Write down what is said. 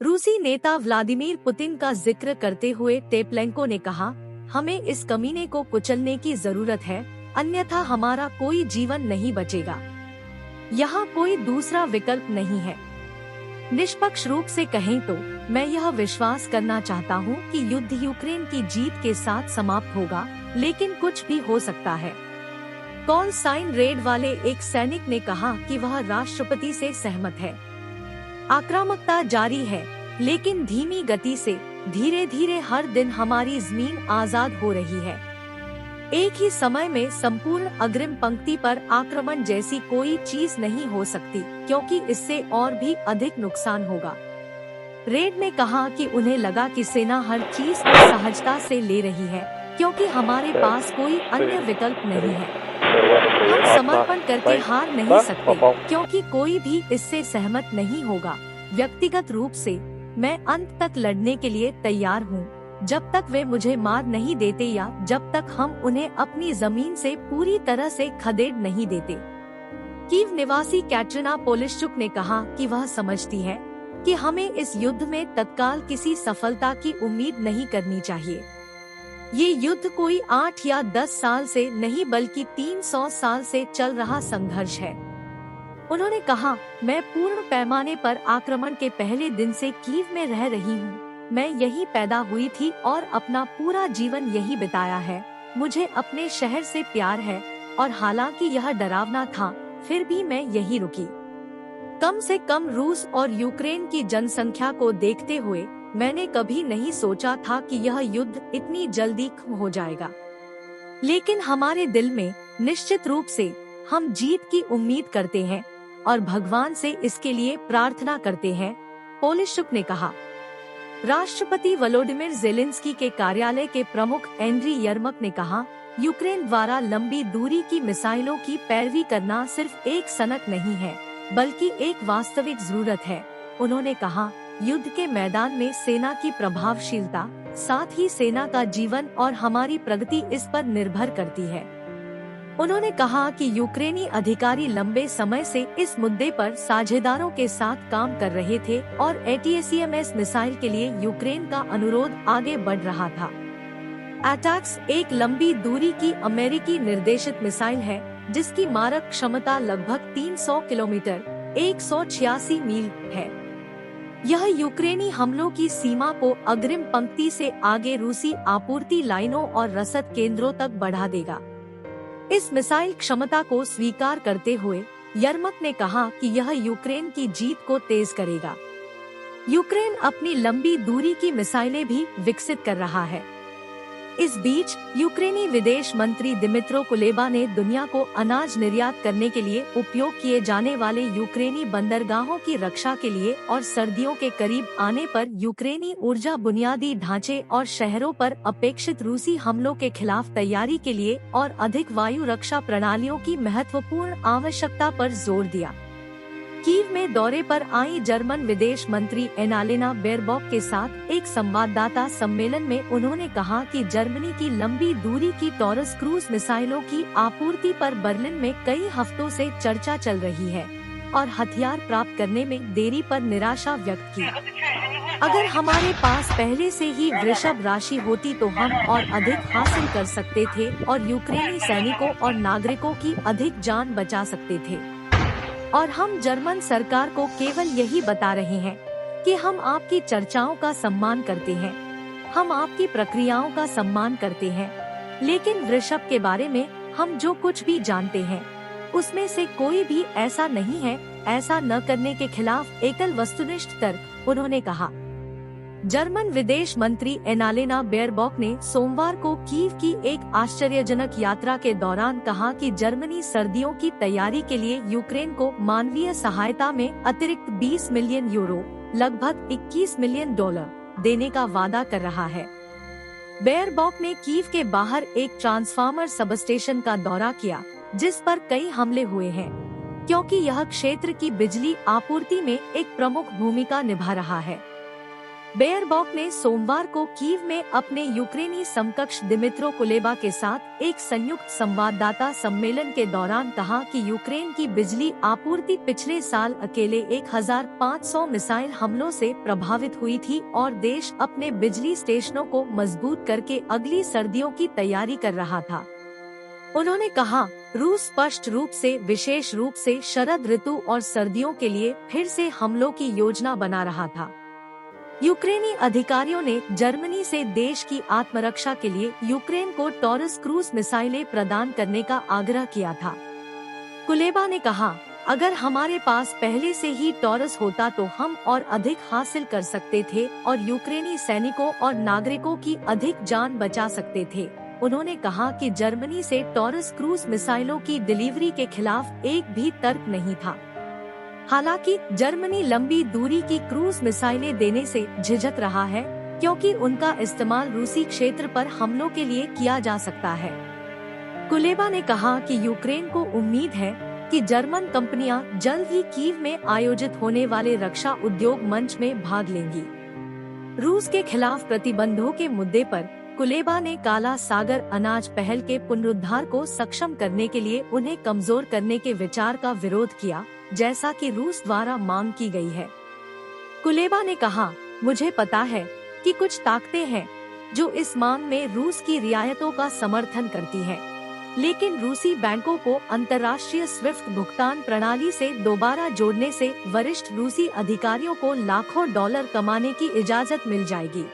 रूसी नेता Vladimir Putin का जिक्र करते हुए टेपलेंको ने कहा, हमें इस कमीने को कुचलने की जरूरत है, अन्यथा हमारा कोई जीवन नहीं बचेगा। यहाँ कोई दूसरा विकल्प नहीं है। निष्पक्ष रूप से कहें तो मैं यह विश्वास करना चाहता हूँ कि युद्ध यूक्रेन की जीत के साथ समाप्त होगा, लेकिन कुछ भी हो सकता है। कॉल साइन रेड वाले एक सैनिक ने कहा कि वह राष्ट्रपति से सहमत है। आक्रामकता जारी है, लेकिन धीमी गति से धीरे धीरे हर दिन हमारी जमीन आजाद हो रही है। एक ही समय में संपूर्ण अग्रिम पंक्ति पर आक्रमण जैसी कोई चीज नहीं हो सकती, क्योंकि इससे और भी अधिक नुकसान होगा। रेड ने कहा कि उन्हें लगा कि सेना हर चीज को सहजता से ले रही है, क्योंकि हमारे पास कोई अन्य विकल्प नहीं है। हम समर्पण करके हार नहीं सकते, क्योंकि कोई भी इससे सहमत नहीं होगा। व्यक्तिगत रूप से मैं अंत तक लड़ने के लिए तैयार हूँ, जब तक वे मुझे मार नहीं देते या जब तक हम उन्हें अपनी जमीन से पूरी तरह से खदेड़ नहीं देते। कीव निवासी कैटरीना पोलिशचुक ने कहा कि वह समझती है कि हमें इस युद्ध में तत्काल किसी सफलता की उम्मीद नहीं करनी चाहिए। ये युद्ध कोई 8 या 10 साल से नहीं बल्कि 300 साल से चल रहा संघर्ष है। उन्होंने कहा, मैं पूर्ण पैमाने पर आक्रमण के पहले दिन से कीव में रह रही हूँ। मैं यही पैदा हुई थी और अपना पूरा जीवन यही बिताया है। मुझे अपने शहर से प्यार है और हालांकि यह डरावना था, फिर भी मैं यही रुकी। कम से कम रूस और यूक्रेन की जनसंख्या को देखते हुए मैंने कभी नहीं सोचा था कि यह युद्ध इतनी जल्दी खत्म हो जाएगा। लेकिन हमारे दिल में निश्चित रूप से हम जीत की उम्मीद करते हैं और भगवान से इसके लिए प्रार्थना करते हैं, पोलिशचुक ने कहा। राष्ट्रपति वोलोडिमिर ज़ेलेंस्की के कार्यालय के प्रमुख एंड्री यर्मक ने कहा, यूक्रेन द्वारा लंबी दूरी की मिसाइलों की पैरवी करना सिर्फ एक सनक नहीं है, बल्कि एक वास्तविक जरूरत है। उन्होंने कहा, युद्ध के मैदान में सेना की प्रभावशीलता, साथ ही सेना का जीवन और हमारी प्रगति इस पर निर्भर करती है। उन्होंने कहा कि यूक्रेनी अधिकारी लंबे समय से इस मुद्दे पर साझेदारों के साथ काम कर रहे थे और ATACMS मिसाइल के लिए यूक्रेन का अनुरोध आगे बढ़ रहा था। अटैक्स एक लंबी दूरी की अमेरिकी निर्देशित मिसाइल है, जिसकी मारक क्षमता लगभग 300 किलोमीटर 186 मील है। यह यूक्रेनी हमलों की सीमा को अग्रिम पंक्ति से आगे रूसी आपूर्ति लाइनों और रसद केंद्रों तक बढ़ा देगा। इस मिसाइल क्षमता को स्वीकार करते हुए यर्मक ने कहा कि यह यूक्रेन की जीत को तेज करेगा। यूक्रेन अपनी लंबी दूरी की मिसाइलें भी विकसित कर रहा है। इस बीच यूक्रेनी विदेश मंत्री दिमित्रो कुलेबा ने दुनिया को अनाज निर्यात करने के लिए उपयोग किए जाने वाले यूक्रेनी बंदरगाहों की रक्षा के लिए और सर्दियों के करीब आने पर यूक्रेनी ऊर्जा बुनियादी ढांचे और शहरों पर अपेक्षित रूसी हमलों के खिलाफ तैयारी के लिए और अधिक वायु रक्षा प्रणालियों की महत्वपूर्ण आवश्यकता पर जोर दिया। कीव में दौरे पर आई जर्मन विदेश मंत्री एनालेना बेयरबॉक के साथ एक संवाददाता सम्मेलन में उन्होंने कहा कि जर्मनी की लंबी दूरी की टॉरस क्रूज मिसाइलों की आपूर्ति पर बर्लिन में कई हफ्तों से चर्चा चल रही है और हथियार प्राप्त करने में देरी पर निराशा व्यक्त की। अगर हमारे पास पहले से ही वृषभ राशि होती तो हम और अधिक हासिल कर सकते थे और यूक्रेनी सैनिकों और नागरिकों की अधिक जान बचा सकते थे। और हम जर्मन सरकार को केवल यही बता रहे हैं कि हम आपकी चर्चाओं का सम्मान करते हैं, हम आपकी प्रक्रियाओं का सम्मान करते हैं, लेकिन वृषभ के बारे में हम जो कुछ भी जानते हैं उसमें से कोई भी ऐसा नहीं है। ऐसा न करने के खिलाफ एकल वस्तुनिष्ठ तर्क, उन्होंने कहा। जर्मन विदेश मंत्री एनालेना बेयरबॉक ने सोमवार को कीव की एक आश्चर्यजनक यात्रा के दौरान कहा कि जर्मनी सर्दियों की तैयारी के लिए यूक्रेन को मानवीय सहायता में अतिरिक्त 20 मिलियन यूरो, लगभग 21 मिलियन डॉलर देने का वादा कर रहा है। बेयरबॉक ने कीव के बाहर एक ट्रांसफार्मर सबस्टेशन का दौरा किया, जिस पर कई हमले हुए हैं, क्योंकि यह क्षेत्र की बिजली आपूर्ति में एक प्रमुख भूमिका निभा रहा है। बेयरबॉक ने सोमवार को कीव में अपने यूक्रेनी समकक्ष दिमित्रो कुलेबा के साथ एक संयुक्त संवाददाता सम्मेलन के दौरान कहा कि यूक्रेन की बिजली आपूर्ति पिछले साल अकेले 1500 मिसाइल हमलों से प्रभावित हुई थी और देश अपने बिजली स्टेशनों को मजबूत करके अगली सर्दियों की तैयारी कर रहा था। उन्होंने कहा, रूस स्पष्ट रूप से विशेष रूप से शरद ऋतु और सर्दियों के लिए फिर से हमलों की योजना बना रहा था। यूक्रेनी अधिकारियों ने जर्मनी से देश की आत्मरक्षा के लिए यूक्रेन को टॉरस क्रूज मिसाइलें प्रदान करने का आग्रह किया था। कुलेबा ने कहा, अगर हमारे पास पहले से ही टॉरस होता तो हम और अधिक हासिल कर सकते थे और यूक्रेनी सैनिकों और नागरिकों की अधिक जान बचा सकते थे। उन्होंने कहा कि जर्मनी से टॉरस क्रूज मिसाइलों की डिलीवरी के खिलाफ एक भी तर्क नहीं था। हालांकि जर्मनी लंबी दूरी की क्रूज मिसाइलें देने से झिझक रहा है, क्योंकि उनका इस्तेमाल रूसी क्षेत्र पर हमलों के लिए किया जा सकता है। कुलेबा ने कहा कि यूक्रेन को उम्मीद है कि जर्मन कंपनियां जल्द ही कीव में आयोजित होने वाले रक्षा उद्योग मंच में भाग लेंगी। रूस के खिलाफ प्रतिबंधों के मुद्दे पर कुलेबा ने काला सागर अनाज पहल के पुनरुद्धार को सक्षम करने के लिए उन्हें कमजोर करने के विचार का विरोध किया, जैसा कि रूस द्वारा मांग की गई है। कुलेबा ने कहा, मुझे पता है कि कुछ ताकतें हैं जो इस मांग में रूस की रियायतों का समर्थन करती हैं, लेकिन रूसी बैंकों को अंतर्राष्ट्रीय स्विफ्ट भुगतान प्रणाली से दोबारा जोड़ने से वरिष्ठ रूसी अधिकारियों को लाखों डॉलर कमाने की इजाजत मिल जाएगी।